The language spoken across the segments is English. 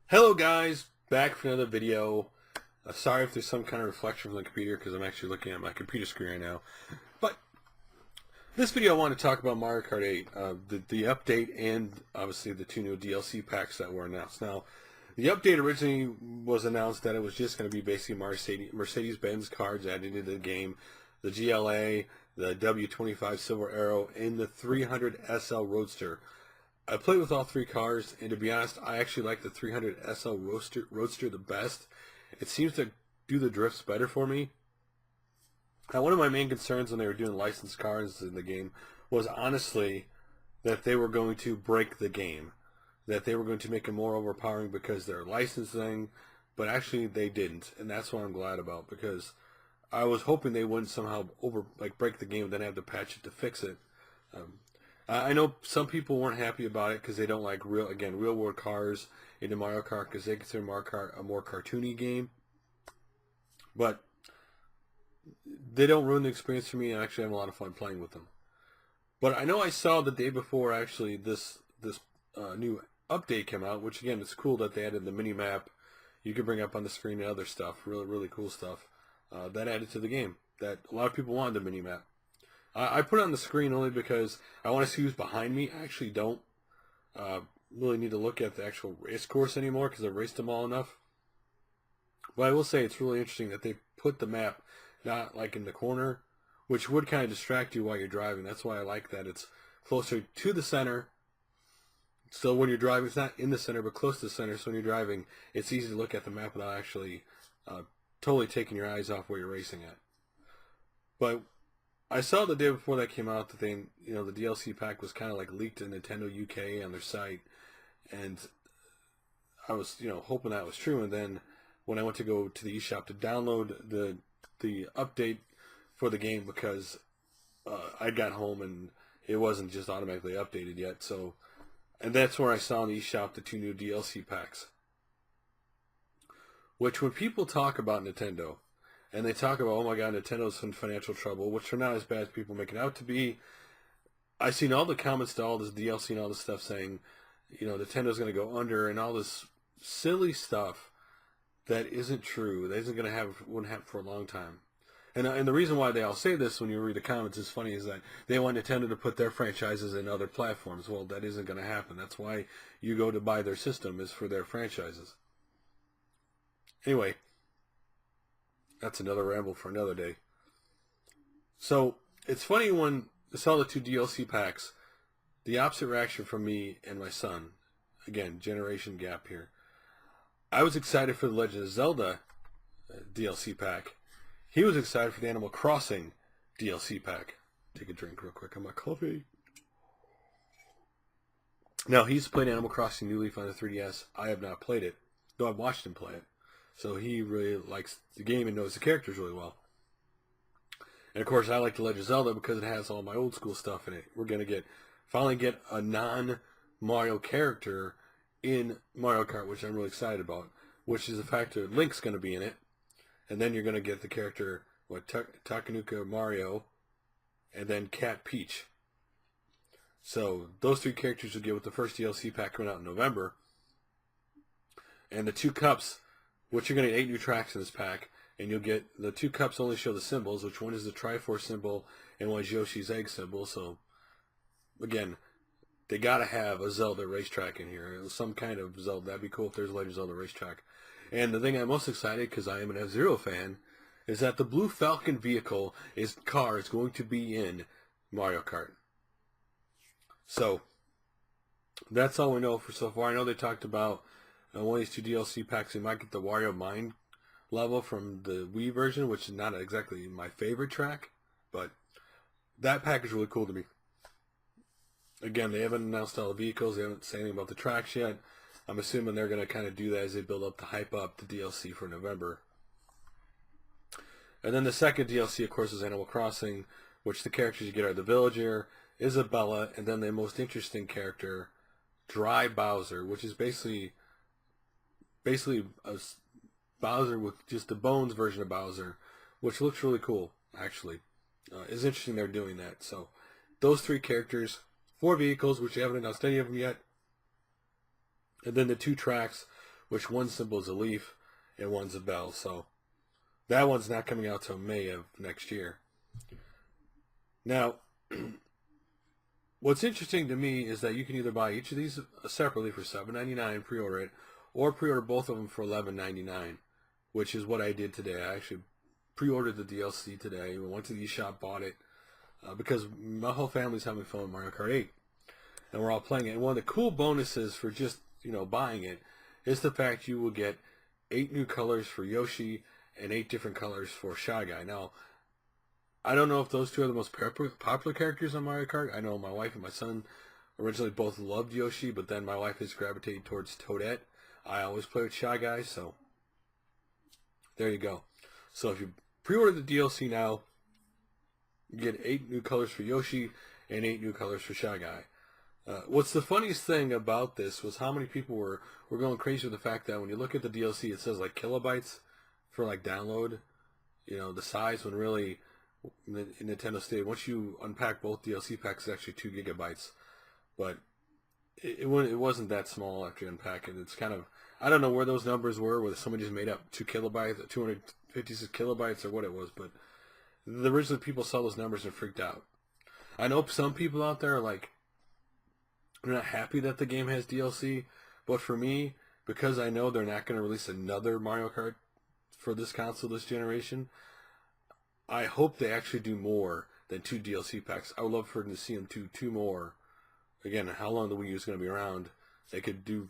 Hello guys, back for another video. Sorry if there's some kind of reflection from the computer because I'm actually looking at my computer screen right now. But this video I want to talk about Mario Kart 8, the update and obviously the two new DLC packs that were announced. Now, the update originally was announced that it was just going to be basically Mercedes-Benz cars added into the game, the GLA, the W25 Silver Arrow, and the 300 SL Roadster. I played with all three cars, and to be honest, I actually like the 300 SL Roadster the best. It seems to do the drifts better for me. Now, one of my main concerns when they were doing licensed cars in the game was honestly that they were going to break the game, that they were going to make it more overpowering because they're licensing, but actually they didn't, and that's what I'm glad about because I was hoping they wouldn't somehow break the game and then have to patch it to fix it. I know some people weren't happy about it because they don't like real world cars into Mario Kart because they consider Mario Kart a more cartoony game. But they don't ruin the experience for me, and I actually have a lot of fun playing with them. But I know I saw the day before actually this new update came out, which again it's cool that they added the mini map. You can bring up on the screen and other stuff, really cool stuff that added to the game. That a lot of people wanted the mini map. I put it on the screen only because I want to see who's behind me. I actually don't really need to look at the actual race course anymore because I've raced them all enough. But I will say it's really interesting that they put the map not like in the corner, which would kind of distract you while you're driving. That's why I like that it's closer to the center. So when you're driving, it's not in the center, but close to the center. So when you're driving, it's easy to look at the map without actually totally taking your eyes off where you're racing at. But I saw the day before that came out that the DLC pack was kind of like leaked in Nintendo UK on their site, and I was hoping that was true. And then when I went to go to the eShop to download the update for the game because I got home and it wasn't just automatically updated yet, and that's where I saw in the eShop the two new DLC packs. Which when people talk about Nintendo, and they talk about, oh my god, Nintendo's in financial trouble, which are not as bad as people make it out to be. I've seen all the comments to all this DLC and all this stuff saying, Nintendo's going to go under and all this silly stuff that isn't true. That isn't going to wouldn't happen for a long time. And the reason why they all say this when you read the comments is funny is that they want Nintendo to put their franchises in other platforms. Well, that isn't going to happen. That's why you go to buy their system is for their franchises. Anyway. That's another ramble for another day. So, it's funny when I saw the two DLC packs, the opposite reaction from me and my son. Again, generation gap here. I was excited for the Legend of Zelda DLC pack. He was excited for the Animal Crossing DLC pack. Take a drink real quick on my coffee. Now, he's played Animal Crossing New Leaf on the 3DS. I have not played it, though I've watched him play it. So he really likes the game and knows the characters really well. And of course, I like The Legend of Zelda because it has all my old school stuff in it. We're going to finally get a non-Mario character in Mario Kart, which I'm really excited about. Which is the fact that Link's going to be in it. And then you're going to get the character, Takanuka Mario, and then Cat Peach. So those three characters you'll get with the first DLC pack coming out in November. And the two cups, which you're going to get 8 new tracks in this pack, and you'll get the two cups only show the symbols, which one is the Triforce symbol and one is Yoshi's egg symbol. So, again, they got to have a Zelda racetrack in here. Some kind of Zelda. That'd be cool if there's a Legend of Zelda racetrack. And the thing I'm most excited, because I am an F-Zero fan, is that the Blue Falcon vehicle car is going to be in Mario Kart. So, that's all we know for so far. I know they talked about one of these two DLC packs, you might get the Wario Mine level from the Wii version, which is not exactly my favorite track, but that pack is really cool to me. Again, they haven't announced all the vehicles, they haven't said anything about the tracks yet. I'm assuming they're going to kind of do that as they build up the hype up the DLC for November. And then the second DLC, of course, is Animal Crossing, which the characters you get are the Villager, Isabella, and then the most interesting character, Dry Bowser, which is basically a Bowser with just the Bones version of Bowser, which looks really cool, actually. It's interesting they're doing that. So, those three characters, 4 vehicles, which you haven't announced any of them yet, and then the 2 tracks, which one symbol is a leaf and one's a bell. So that one's not coming out till May of next year. Now, what's interesting to me is that you can either buy each of these separately for $7.99, pre-order it, or pre-order both of them for $11.99, which is what I did today. I actually pre-ordered the DLC today. We went to the eShop, bought it, because my whole family's having fun with Mario Kart 8, and we're all playing it. And one of the cool bonuses for just, buying it is the fact you will get 8 new colors for Yoshi and 8 different colors for Shy Guy. Now, I don't know if those two are the most popular characters on Mario Kart. I know my wife and my son originally both loved Yoshi, but then my wife has gravitated towards Toadette. I always play with Shy Guy, so there you go. So if you pre-order the DLC now, you get 8 new colors for Yoshi and 8 new colors for Shy Guy. What's the funniest thing about this was how many people were going crazy with the fact that when you look at the DLC, it says like kilobytes for like download, the size, when really in Nintendo stated once you unpack both DLC packs, it's actually 2 gigabytes. But it wasn't that small after you unpack it. It's kind of, I don't know where those numbers were, whether somebody just made up 2 kilobytes, 256 kilobytes, or what it was. But the original people saw those numbers and freaked out. I know some people out there are like, they're not happy that the game has DLC, but for me, because I know they're not going to release another Mario Kart for this console this generation, I hope they actually do more than 2 DLC packs. I would love for them to see them do 2 more. Again, how long the Wii U is going to be around, they could do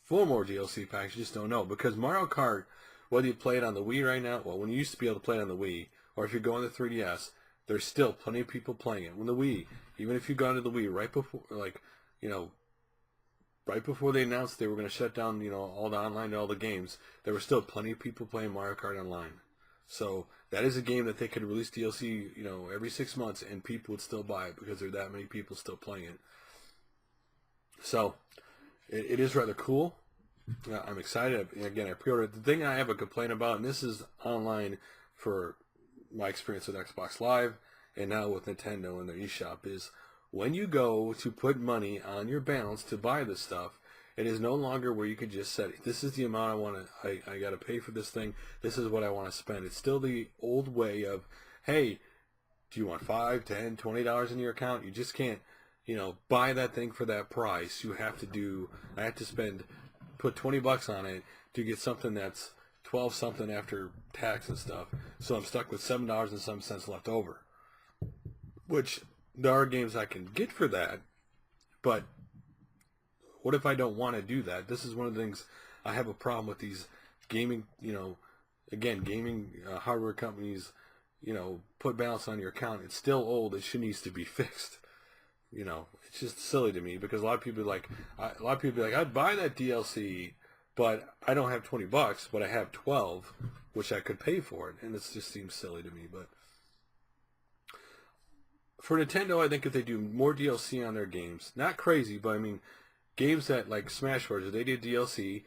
4 more DLC packs. You just don't know. Because Mario Kart, whether you play it on the Wii right now, well, when you used to be able to play it on the Wii, or if you're going to 3DS, there's still plenty of people playing it. When the Wii, even if you got into the Wii right before, right before they announced they were going to shut down, all the online and all the games, there were still plenty of people playing Mario Kart Online. So that is a game that they could release DLC, every 6 months, and people would still buy it because there are that many people still playing it. So it is rather cool. I'm excited. Again, I pre-ordered. The thing I have a complaint about, and this is online for my experience with Xbox Live and now with Nintendo and their eShop, is when you go to put money on your balance to buy this stuff, it is no longer where you can just set, this is the amount I want to, I got to pay for this thing, this is what I want to spend. It's still the old way of, hey, do you want $5, $10, $20 in your account? You just can't, buy that thing for that price. You have to I have to put $20 on it to get something that's 12 something after tax and stuff. So I'm stuck with $7 and some cents left over. Which, there are games I can get for that, but what if I don't want to do that? This is one of the things I have a problem with these gaming, gaming hardware companies, put balance on your account. It's still old. It needs to be fixed. It's just silly to me because a lot of people be like, I'd buy that DLC, but I don't have $20, but I have 12, which I could pay for it, and it just seems silly to me. But for Nintendo, I think if they do more DLC on their games, not crazy, but I mean, games that like Smash Bros., if they did DLC,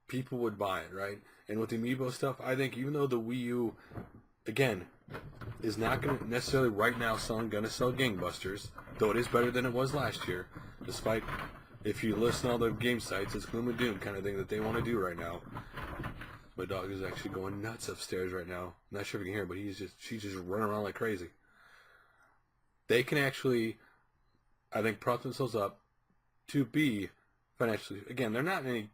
people would buy it, right? And with the Amiibo stuff, I think even though the Wii U, again, is not going to necessarily right now going to sell gangbusters, though it is better than it was last year, despite, if you listen to all the game sites, it's gloom and doom kind of thing that they want to do right now. My dog is actually going nuts upstairs right now. I'm not sure if you can hear it, but she's just running around like crazy. They can actually, I think, prop themselves up to be financially, again, they're not any,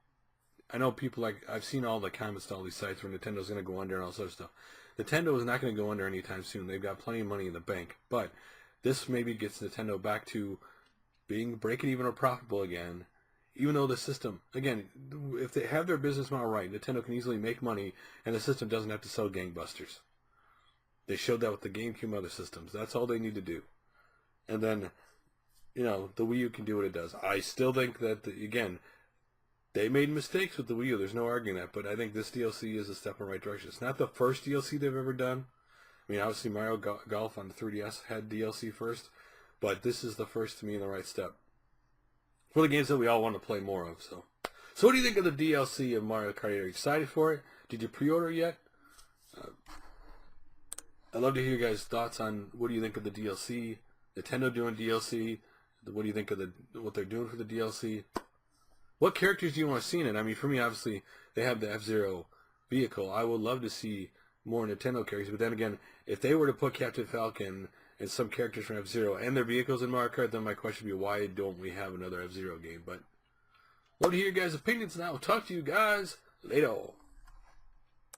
I know people I've seen all the comments to all these sites where Nintendo's going to go under and all this other stuff. Nintendo is not going to go under anytime soon. They've got plenty of money in the bank. But this maybe gets Nintendo back to breaking even or profitable again. Even though the system, again, if they have their business model right, Nintendo can easily make money and the system doesn't have to sell gangbusters. They showed that with the GameCube and other systems. That's all they need to do. And then, the Wii U can do what it does. I still think that, again, they made mistakes with the Wii U. There's no arguing that. But I think this DLC is a step in the right direction. It's not the first DLC they've ever done. I mean, obviously Mario Golf on the 3DS had DLC first. But this is the first, to me, in the right step. For the games that we all want to play more of. So what do you think of the DLC of Mario Kart 8? Are you excited for it? Did you pre-order yet? I'd love to hear your guys' thoughts on what do you think of the DLC. Nintendo doing DLC. What do you think of what they're doing for the DLC? what characters do you want to see in it? I mean, for me, obviously, they have the F-Zero vehicle. I would love to see more Nintendo characters, but then again, if they were to put Captain Falcon and some characters from F-Zero and their vehicles in Mario Kart, then my question would be, why don't we have another F-Zero game? But love to hear your guys' opinions, and I will talk to you guys later.